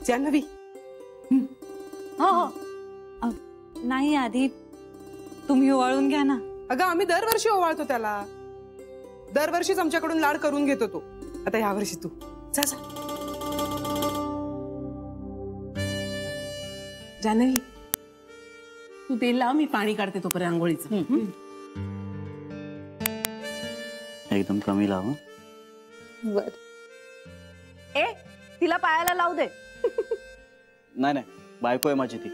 जान्हवी. हो हो. नाही आधी तुम्ही ओवाळून घ्या ना. अगं आम्ही दरवर्षी ओवाळतो त्याला. दरवर्षीच आमच्याकडून लाड करून घेतो तो. आता ह्या वर्षी तू जा जा. जान्हवी तू तेल लाव, मी पाणी काढते तोपर्यंत आंघोळीचं. एकदम कमी लाव. बर. ए तिला पायाला लावू दे. नाही नाही, बायको आहे माझी ती.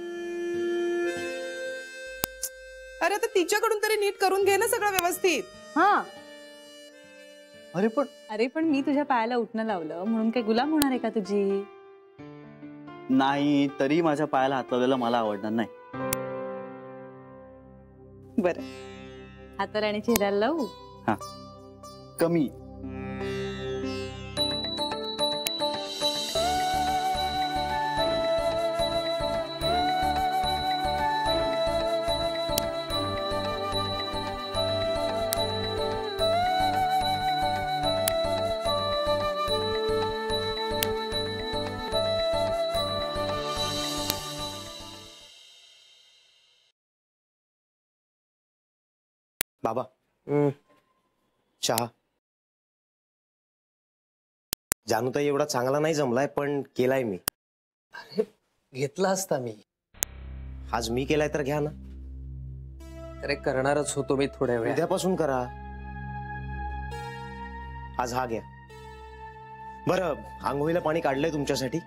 अरे आता तिच्याकडून तरी नीट करून घे ना सगळं व्यवस्थित. हा. अरे पण मी तुझ्या पायाला उठणं लावलं म्हणून काय गुलाम होणार आहे का तुझी? नाही, तरी माझ्या पायाला हात लावलेला मला आवडणार नाही. बरं, हाताला आणि चेहऱ्याला लावू. हा, कमी. बाबा चहा. जानूताई एवढा चांगला नाही जमलाय पण केलाय मी. अरे घेतला असता मी. आज मी केलाय तर घ्या ना. अरे करणारच होतो मी थोड्या वेळ. उद्यापासून करा. आज हा घ्या. बरं, आंघोळीला पाणी काढलंय तुमच्यासाठी,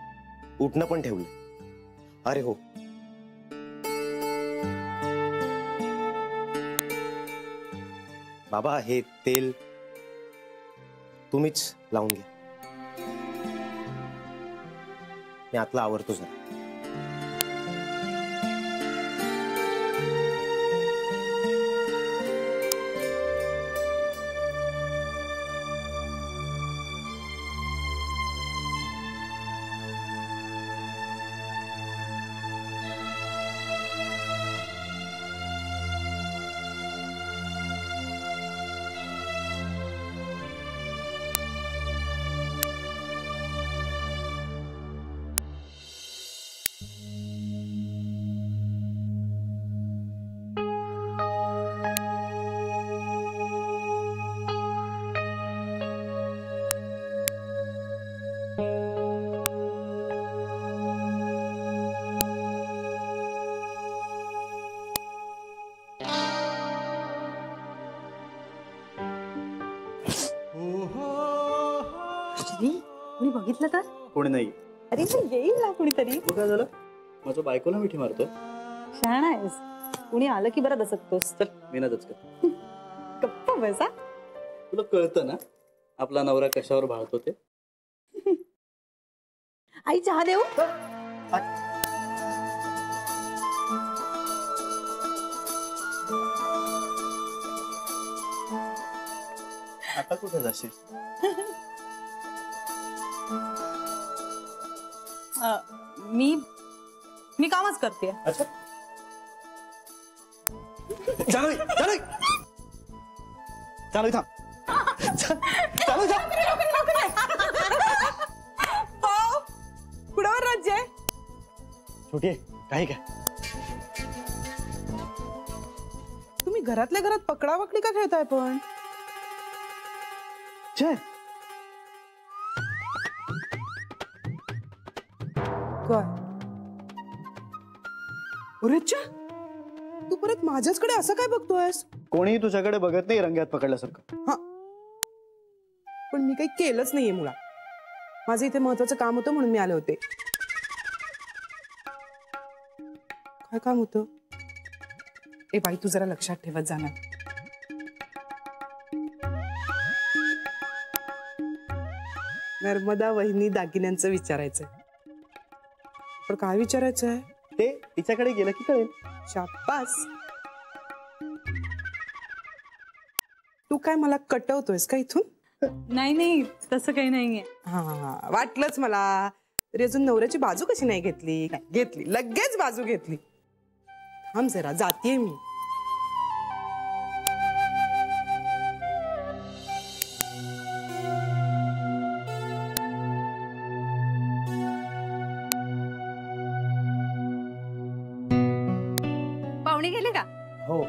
उठणं पण ठेवलंय. अरे हो, बाबा हे तेल तुम्हीच लावून घ्या. मी आतला आवरतो जरा. कोणी बघितलं तर? कोणी नाही. अरे येईल ना कुणीतरी. काय झालं? माझ्या बायकोला मिठी मारतो. शहाणा आहेस. कुणी आलं की बरं दसकतोस. चल मी ना दचकत. गप्पा बसा. तुला कळतं ना आपला नवरा कशावर भाळतो ते? आई चहा देऊ? आता कुठे जाशील? मी कामच करते. अच्छा. चालू चालू चालू थांब. चालू थांब. कुणावर राज्य आहे? छोटी आहे काही काय. तुम्ही घरातल्या घरात पकडापकडी का खेळताय पण? छे, काय? अरेच्या, तू परत माझ्याचकडे असं काय बघतोयस? कोणी तुझ्याकडे बघत नाही रंग्यात पकडल्यासारखं. हा, पण मी काही केलंच नाहीये मुळात. माझं इथे महत्वाचं काम होतं म्हणून मी आले होते. काय काम होतं? ए बाई, तू जरा लक्षात ठेवत जाणार. नर्मदा वहिनी दागिन्यांचं विचारायचंय. पण काय विचारायचंय? ते तिच्याकडे गेलं की कळेल. शाबास. तू काय मला कटवतोयस का इथून? नाही नाही, तसं काही नाहीये. हा, वाटलंच मला. तरी अजून नवऱ्याची बाजू कशी नाही घेतली? घेतली, लगेच बाजू घेतली. थांब जरा, जातीये मी. हो.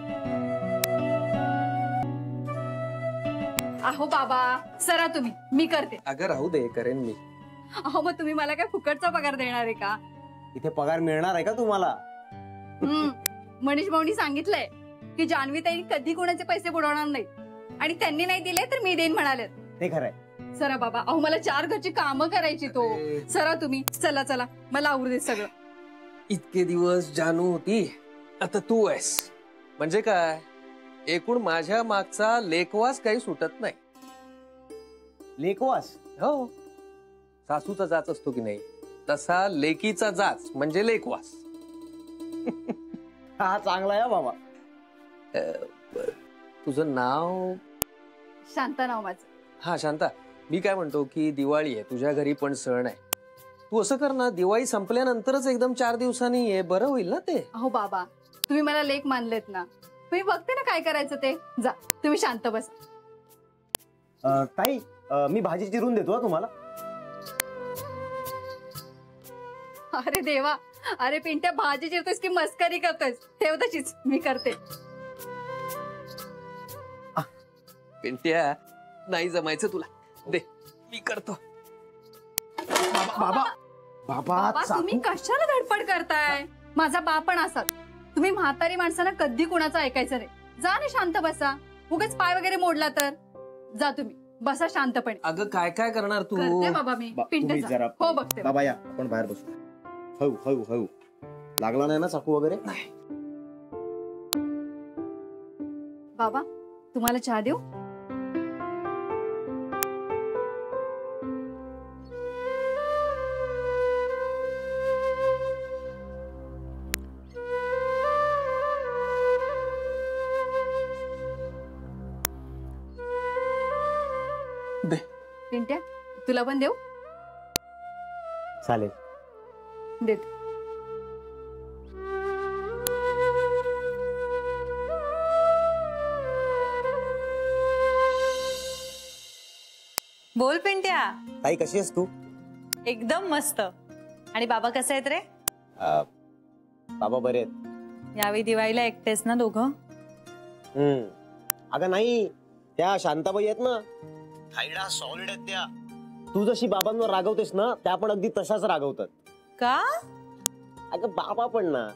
अहो बाबा सरा तुम्ही, मी करते. अगं राहू दे, करेन मी. अहो मग तुम्ही मला काय फुकटचा पगार देणार आहे का? इथे पगार मिळणार आहे का तुम्हाला? मनीष भाऊनी सांगितलंय की जान्हवी ताई कधी कोणाचे पैसे बुडवणार नाही आणि त्यांनी नाही दिले तर मी देईन म्हणाले. ते खरंय. सरा बाबा, अहो मला 4 घरची कामं करायची तो. सरा तुम्ही, चला चला मला आवरू दे सगळं. इतके दिवस जानू होती, आता तू आहेस. म्हणजे काय, एकूण माझ्या मागचा लेखवास काही सुटत नाही. लेकवास? हो, सासूचा जाच असतो की नाही, तसा लेकीचा जाच म्हणजे लेखवास. हा चांगला आहे बाबा. तुझं नाव? शांता नाव माझं. हा शांता, मी काय म्हणतो की दिवाळी आहे, तुझ्या घरी पण सण आहे. तू असं कर ना, दिवाळी संपल्यानंतरच एकदम 4 दिवसांनी ये, बरं होईल ना ते. अहो बाबा, तुम्ही मला लेख मानलेत ना, तुम्ही बघते ना काय करायचं ते. जा तुम्ही शांत बसा. ताई, मी भाजी चिरून देतो हा तुम्हाला. अरे देवा, अरे पिंट्या भाजी चिरतोस की मस्करी करतोस? ठेव तशीच, मी करते. पिंट्या, नाही जमायचं तुला, दे मी करतो. बाबा बाबा बाबा तुम्ही कशाला धडपड करताय? माझा बाप पण असाच. तुम्ही म्हातारी माणसांना कधी कुणाचं ऐकायचं नाही. जा ना शांत बसा. उगाच पाय वगैरे मोडला तर. जा तुम्ही बसा शांतपणे. अगं काय काय करणार तू? करते बाबा मी. पिंट्या जा. हो बघते. बाबा या, आपण बाहेर बसू. हळू हळू हळू. लागला नाही ना चाकू वगैरे? नाही. बाबा तुम्हाला चहा देऊ? दे. पिंट्या तुला पण देऊ? चालेल. देते. बोल पिंट्या. ताई कशी आहेस तू? एकदम मस्त. आणि बाबा कसे आहेत रे? बाबा बरे आहेत. यावेळी दिवाळीला एकटेच ना दोघं? अगं नाही, त्या शांताबाई आहेत ना, थायडा सॉलिड आहेत त्या. तू जशी बाबांवर रागवतेस ना, त्या पण अगदी तशाच रागवतात. का? अगं बाबा पण ना,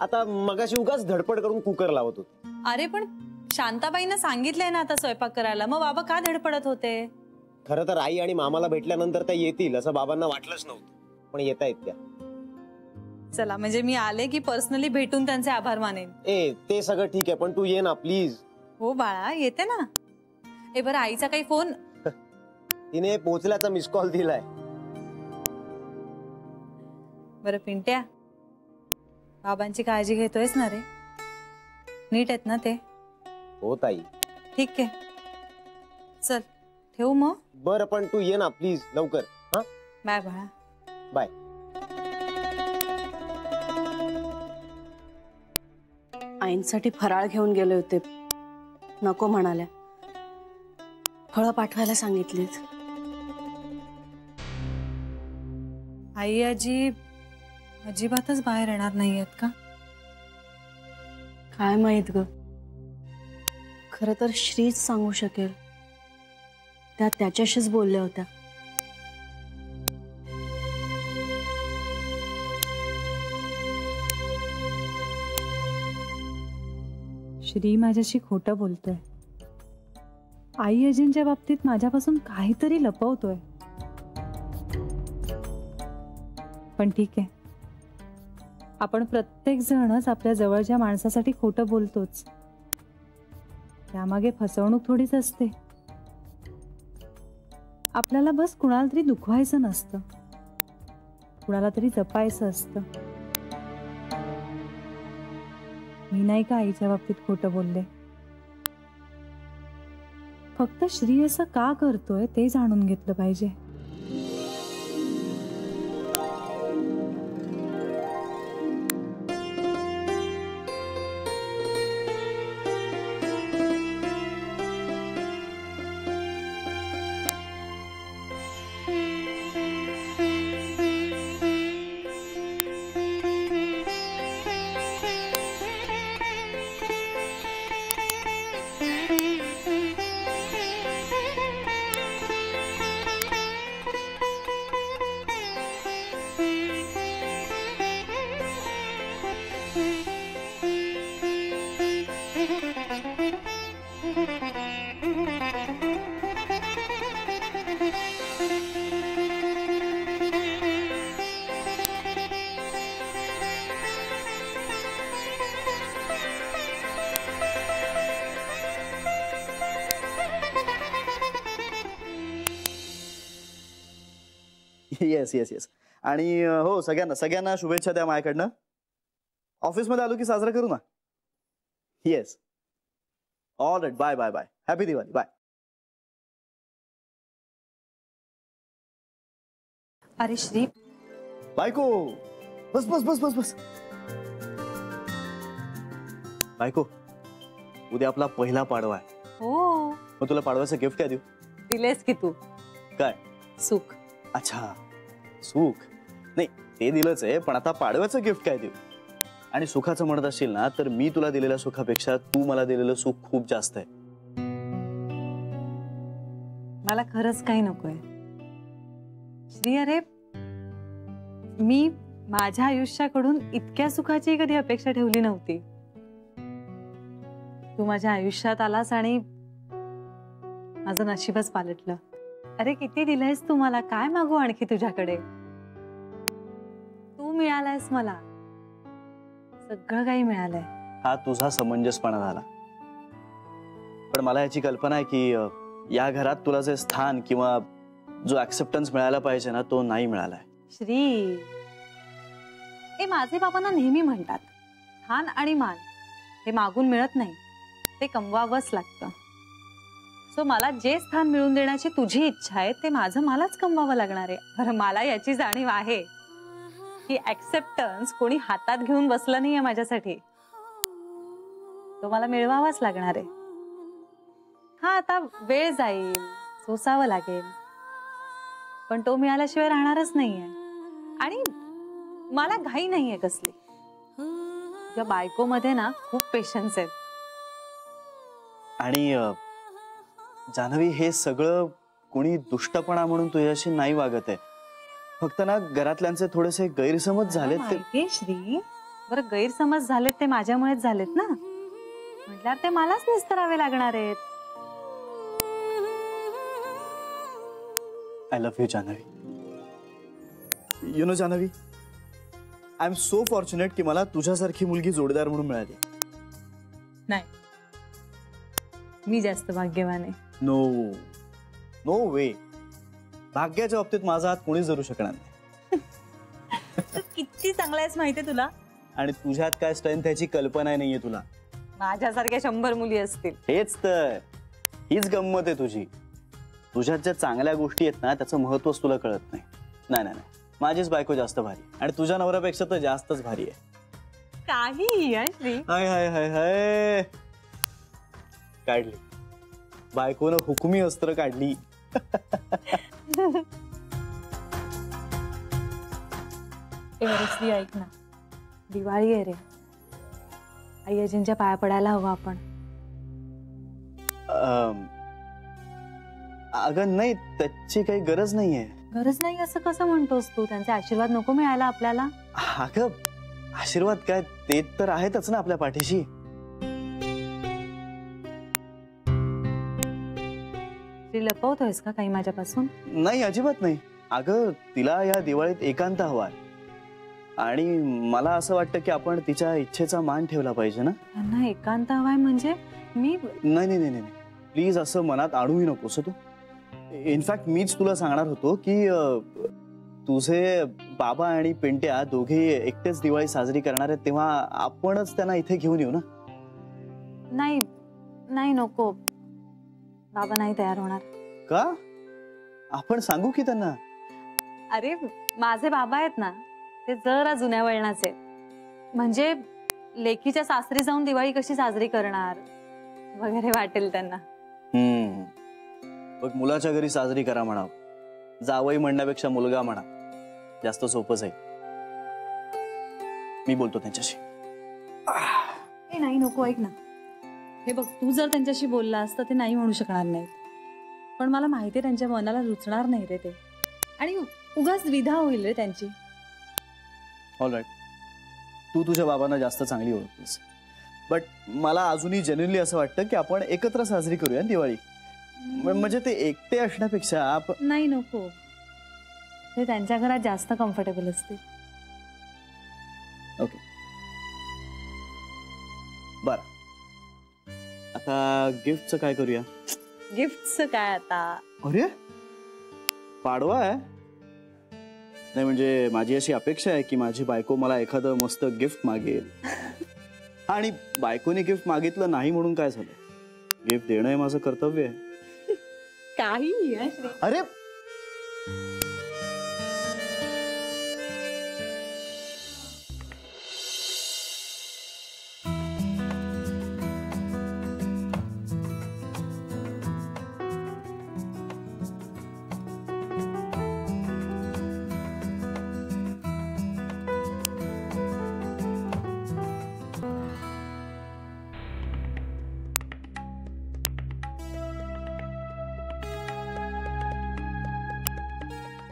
आता मगाशी उगाच धडपड करून कुकर लावत होते. अरे पण शांताबाईंना सांगितलंय ना आता स्वयंपाक करायला, मग बाबा का धडपडत होते? खरं तर आई आणि मामाला भेटल्यानंतर त्या येतील असं बाबांना वाटलंच नव्हतं, पण येत आहेत त्या. चला म्हणजे मी आले की पर्सनली भेटून त्यांचे आभार मानेन. ते सगळं ठीक आहे, पण तू ये ना प्लीज. हो बाळा, येते ना. बरं आईचा काही फोन? तिने पोहोचल्याचा मिस कॉल दिलाय. बरं पिंट्या, बाबांची काळजी घेतोयस ना रे? नीट आहेत ना ते? हो ताई. ठीक आहे, चल ठेवू मग. बरं पण तू ये ना प्लीज लवकर. हा बाय बाळा. बाय. आईंसाठी फराळ घेऊन गेले होते, नको म्हणाल्या. फळं पाठवायला सांगितलीत. आई आजी अजिबातच बाहेर येणार नाहीयेत का? काय माहित ग. खरं तर श्रीच सांगू शकेल. त्या त्याच्याशीच बोलल्या होत्या. श्री माझ्याशी खोटं बोलतोय. आई अजिंच्या बाबतीत माझ्यापासून काहीतरी लपवतोय. पण ठीक आहे, आपण प्रत्येक जणच आपल्या जवळच्या माणसासाठी खोटं बोलतोच. त्यामागे फसवणूक थोडीच असते. आपल्याला बस कुणाला तरी दुखवायचं नसतं, कुणाला तरी जपायचं असतं. मी नाही का आईच्या बाबतीत खोटं बोलले. फक्त श्री असं का करतोय ते जाणून घेतलं पाहिजे. Yes yes yes. आणि हो, सगळ्यांना शुभेच्छा द्या माझ्याकडनं. ऑफिसमध्ये आलो की साजरा करू ना. Yes. All right. Bye bye bye. Happy Diwali. Bye. अरे श्री, बायको, बस बस बस बस बस. बायको, उद्या आपला पहिला पाडवा आहे. हो मग तुला पाडव्याचं गिफ्ट काय देऊ? दिलेस की तू काय? सुख. अच्छा, सुख. नाही ते दिलंच आहे, पण आता पाडव्याचं गिफ्ट काय देऊ? आणि सुखाचं म्हणत असशील ना, तर मी तुला दिलेल्या सुखापेक्षा तू मला दिलेलं सुख खूप जास्त आहे. मला खरंच काही नकोय श्री. अरे मी माझ्या आयुष्याकडून इतक्या सुखाची कधी अपेक्षा ठेवली नव्हती. तू माझ्या आयुष्यात आलास आणि माझं नशीबच पालटलं. अरे किती दिलंयस तू मला, काय मागू आणखी तुझ्याकडे. तू मिळालायस मला, सगळं काही मिळालंय. हा तुझा समंजसपणा झाला, पण मला याची कल्पना आहे की या घरात तुला जे स्थान किंवा जो ऍक्सेप्टन्स मिळायला पाहिजे ना, तो नाही मिळालाय. श्री, हे माझे बाबांना नेहमी म्हणतात, स्थान आणि मान हे मागून मिळत नाही, ते कमवावंच लागतं. सो मला जे स्थान मिळवून देण्याची तुझी इच्छा आहे ते माझं मलाच कमवावं लागणार आहे. बरं, मला याची जाणीव आहे की ऍक्सेप्टन्स कोणी हातात घेऊन बसलं नाहीये माझ्यासाठी, तो मला मिळवावाच लागणार आहे. हा आता वेळ जाईल, सोसावं लागेल, पण तो मिळाल्याशिवाय राहणारच नाहीये. आणि मला घाई नाहीये कसली. तुझ्या बायकोमध्ये ना खूप पेशन्स आहेत. आणि जान्हवी, हे सगळं कोणी दुष्टपणा म्हणून तुझ्याशी नाही वागत आहे. फक्त ना घरातल्यांचे थोडेसे गैरसमज झालेत ते. श्री, बरं गैरसमज झालेत ते माझ्यामुळेच झालेत ना, म्हटल्यावर ते मलाच निस्तरावे लागणार आहेत. I love you Janhavi. You know Janhavi, I am so fortunate की मला तुझ्यासारखी मुलगी जोडीदार म्हणून मिळाली. नाही, मी जास्त भाग्यवान आहे. नो नो वे. भाग्याच्या बाबतीत माझा हात कोणीच धरू शकणार नाही. तू किती चांगला आहेस माहितीये तुला. आणि तुझ्यात काय स्ट्रेंथ याची कल्पना नाहीये तुला. माझ्यासारख्या 100 मुली असतील. हेच तर, हीच गंमत आहे तुझी. तुझ्यात ज्या चांगल्या गोष्टी आहेत ना, त्याचं महत्वच तुला कळत नाही. नाही नाही नाही, माझीच बायको जास्त भारी, आणि तुझ्या नवऱ्यापेक्षा तर जास्तच भारी आहे. काही श्री. हाय हाय हाय हाय, काढली बायकोनं हुकुमी अस्त्र काढली. श्री ऐक ना, दिवाळी आहे रे, आई अजिंच्या पाया पडायला हवं आपण. अगं नाही, त्याची काही गरज नाहीये. गरज नाही असं कसं म्हणतोस तू? त्यांचे आशीर्वाद नको मिळायला आपल्याला? अगं आशीर्वाद काय, ते तर आहेतच ना आपल्या पाठीशी. लपवतोयस का काही माझ्यापासून? नाही, अजिबात नाही. अगं तिला या दिवाळीत एकांत हवाय, आणि मला असं वाटतं की आपण तिच्या इच्छेचा मान ठेवला पाहिजे ना. त्यांना एकांत हवाय म्हणजे? मी नाही नाही नाही, प्लीज असं मनात आणूही नकोस तू. इनफॅक्ट मीच तुला सांगणार होतो की तुझे बाबा आणि पिंट्या दोघे एकटेच दिवाळी साजरी करणार आहेत, तेव्हा आपणच त्यांना इथे घेऊन येऊ ना. नाही नाही, नको, बाबा नाही तयार होणार. का? आपण सांगू की त्यांना. अरे माझे बाबा आहेत ना, ते जरा जुन्या वळणाचे, म्हणजे लेकीच्या सासरी जाऊन दिवाळी कशी साजरी करणार वगैरे वाटेल त्यांना. बघ, मुलाच्या घरी साजरी करा म्हणा, जावई म्हणण्यापेक्षा मुलगा म्हणा, जास्त सोपंच आहे. मी बोलतो त्यांच्याशी. नाही नको, ऐक ना, हे बघ, तू जर त्यांच्याशी बोललास तर ते नाही म्हणू शकणार नाही, पण मला माहिती आहे त्यांच्या मनाला रुचणार नाही रे ते, आणि उगाच द्विधा होईल रे त्यांची. ऑलराईट, तू तुझ्या बाबांना जास्त चांगली ओळखतेस, बट मला अजूनही जेन्युइनली असं वाटतं की आपण एकत्र साजरी करूया दिवाळी. म्हणजे ते एकटे असण्यापेक्षा आपण. नाही नको, ते त्यांच्या घरात जास्त कम्फर्टेबल असतील. ओके, बर. आता गिफ्टचं काय करूया? गिफ्टचं काय आता? अरे पाडवा आहे, नाही म्हणजे माझी अशी अपेक्षा आहे की माझी बायको मला एखादं मस्त गिफ्ट मागेल. आणि बायकोने गिफ्ट मागितलं नाही म्हणून काय झालं, गिफ्ट देणं हे माझं कर्तव्य आहे. काही अरे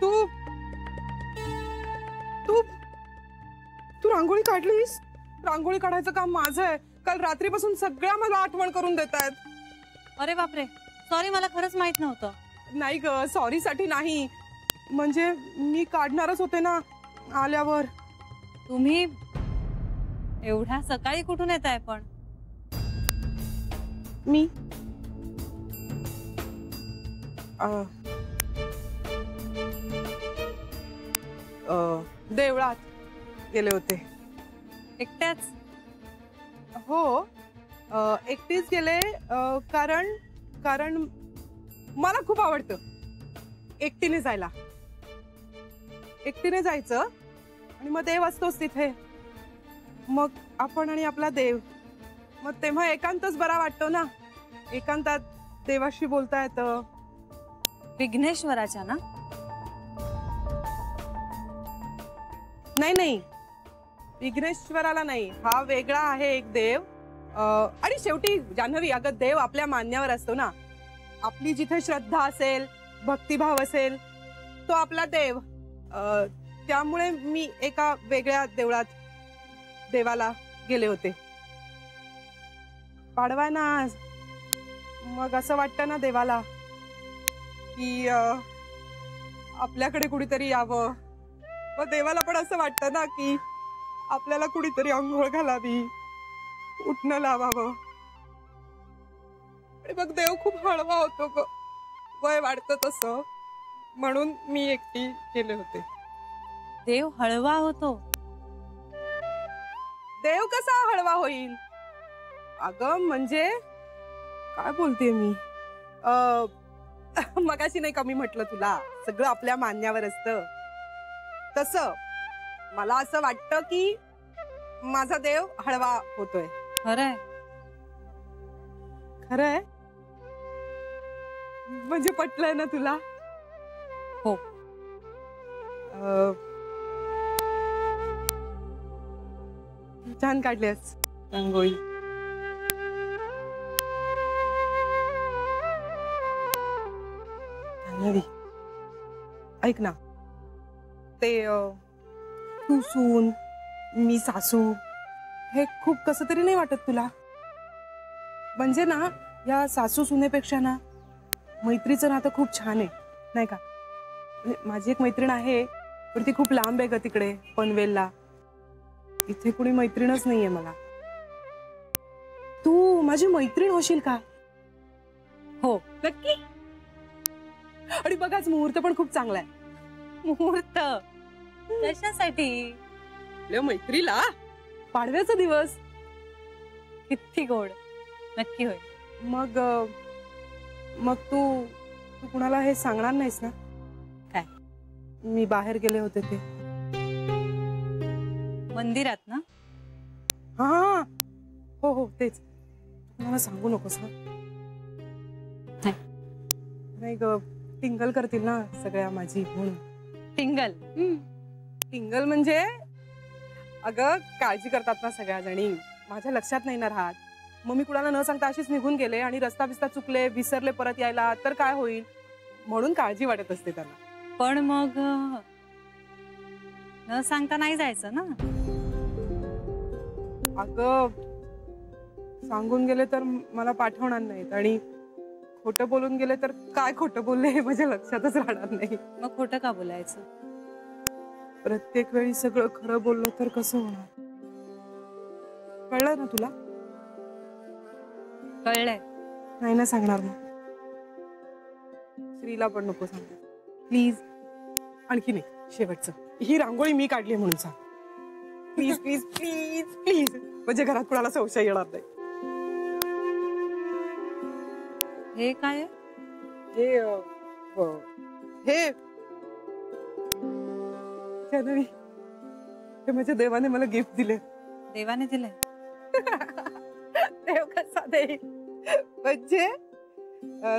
तू तू तू रांगोळी काढलीस? रांगोळी काढायचं काम माझं आहे. काल रात्रीपासून सगळ्या मला आठवण करून देत आहेत. अरे बापरे, सॉरी, मला खरंच माहित नव्हतं. नाही ग, सॉरी साठी नाही, म्हणजे मी काढणारच होते ना आल्यावर. तुम्ही एवढ्या सकाळी कुठून येत आहे पण? मी देवळात गेले होते. एकट्याच? हो, एकटीच गेले. कारण कारण मला खूप आवडतं एकटीने जायला. एकटीने जायचं आणि मग देव असतोच तिथे, मग आपण आणि आपला देव, मग तेव्हा एकांतच बरा वाटतो ना. एकांतात देवाशी बोलता येतं. विघ्नेश्वराच्या ना? नाही नाही, विघ्नेश्वराला नाही, हा वेगळा आहे एक देव. आणि शेवटी जान्हवी, अगं देव आपल्या मान्यावर असतो ना. आपली जिथे श्रद्धा असेल, भक्तिभाव असेल, तो आपला देव. त्यामुळे मी एका वेगळ्या देवळात देवाला गेले होते. पाडवा ना आज, मग असं वाटतं ना देवाला की आपल्याकडे कुणीतरी यावं. मग देवाला पण असं वाटतं ना की आपल्याला कुणीतरी अंघोळ घालावी, उठणं लावावं. आणि मग देव खूप हळवा होतो ग, वय वाढतं तसं, म्हणून मी एकटी गेले होते. देव हळवा होतो? देव कसा हळवा होईल अगं? म्हणजे काय बोलते मी? मगाशी नाही कमी म्हटलं तुला, सगळं आपल्या मान्यावर असतं तसं मला असं वाटतं की माझा देव हळवा होतोय. खरंय? खरंय म्हणजे पटलंय ना तुला? हो. छान काढलीस रांगोळी. ऐक ना, ते तू सून मी सासू हे खूप कसं तरी नाही वाटत तुला? म्हणजे ना, या सासू सुनेपेक्षा ना मैत्रीचं नातं खूप छान आहे नाही का? म्हणजे माझी एक मैत्रीण आहे, पण ती खूप लांब आहे ग, तिकडे पनवेलला. इथे कुणी मैत्रीणच नाहीये मला. तू माझी मैत्रीण होशील का? हो. नक्की? आणि बघाच, मुहूर्त पण खूप चांगला आहे. मुहूर्त कशासाठी? आपल्या मैत्रीला पाडव्याचा दिवस. किती गोड. नक्की होईल. मग मग तू तू कुणाला हे सांगणार नाहीस ना? काय? मी बाहेर गेले होते ते. मंदिरात ना? हा हो हो तेच. मला सांगू नकोस ना. नाही ग, टिंगल करतील ना सगळ्या माझी म्हणून. टिंगल? टिंगल म्हणजे अगं काळजी करतात ना सगळ्या जणी. माझ्या लक्षात नाही ना राहत. मग मी कुणाला न सांगता अशीच निघून गेले आणि रस्ता बिस्ता चुकले, विसरले परत यायला, तर काय होईल म्हणून काळजी वाटत असते त्यांना. पण मग न सांगता नाही जायचं ना? अगं सांगून गेले तर मला पाठवणार नाहीत, आणि खोटं बोलून गेले तर काय खोटं बोलले हे माझ्या लक्षातच राहणार नाही. मग खोटं का बोलायचं? प्रत्येक वेळी सगळं खरं बोललं तर कसं होणार? कळलं ना तुला? कळलंय. नाही ना सांगणार मग. श्रीला पण नको सांगू प्लीज. आणखी नाही, शेवटचं, ही रांगोळी मी काढली म्हणून सांग. प्लीज प्लीज प्लीज प्लीज, म्हणजे घरात कुणाला संशय येणार नाही. हे काय आहे? हे जान्हवी, हे माझ्या देवाने मला गिफ्ट दिले. देवाने दिलंय? देव कसा देईल, म्हणजे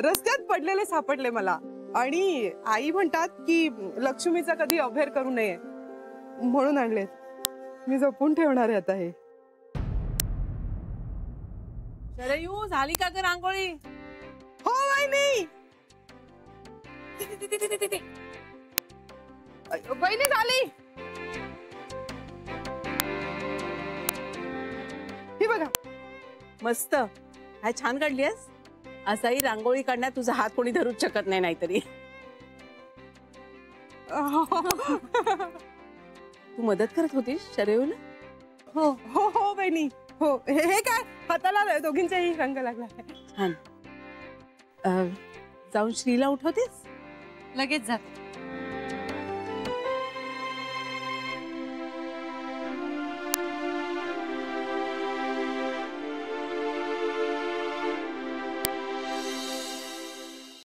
रस्त्यात पडलेले सापडले मला. आणि आई म्हणतात की लक्ष्मीचा कधी अभेर करू नये म्हणून आणलेत. मी जपून ठेवणार आहे आता हे. शरयू, झाली का ग रांगोळी? हो वहिनी. वहिनी झाली. ही बघा. मस्त. काय छान काढलीस. असाही रांगोळी काढण्यात तुझा हात कोणी धरूच शकत नाही नाहीतरी. तू मदत करत होतीस शरयूला? हो हो हो वहिनी हो. हे काय हाताला दोघींचाही रंग लागला. छान. जाऊन श्रीला उठवतेस? लगेच जाते.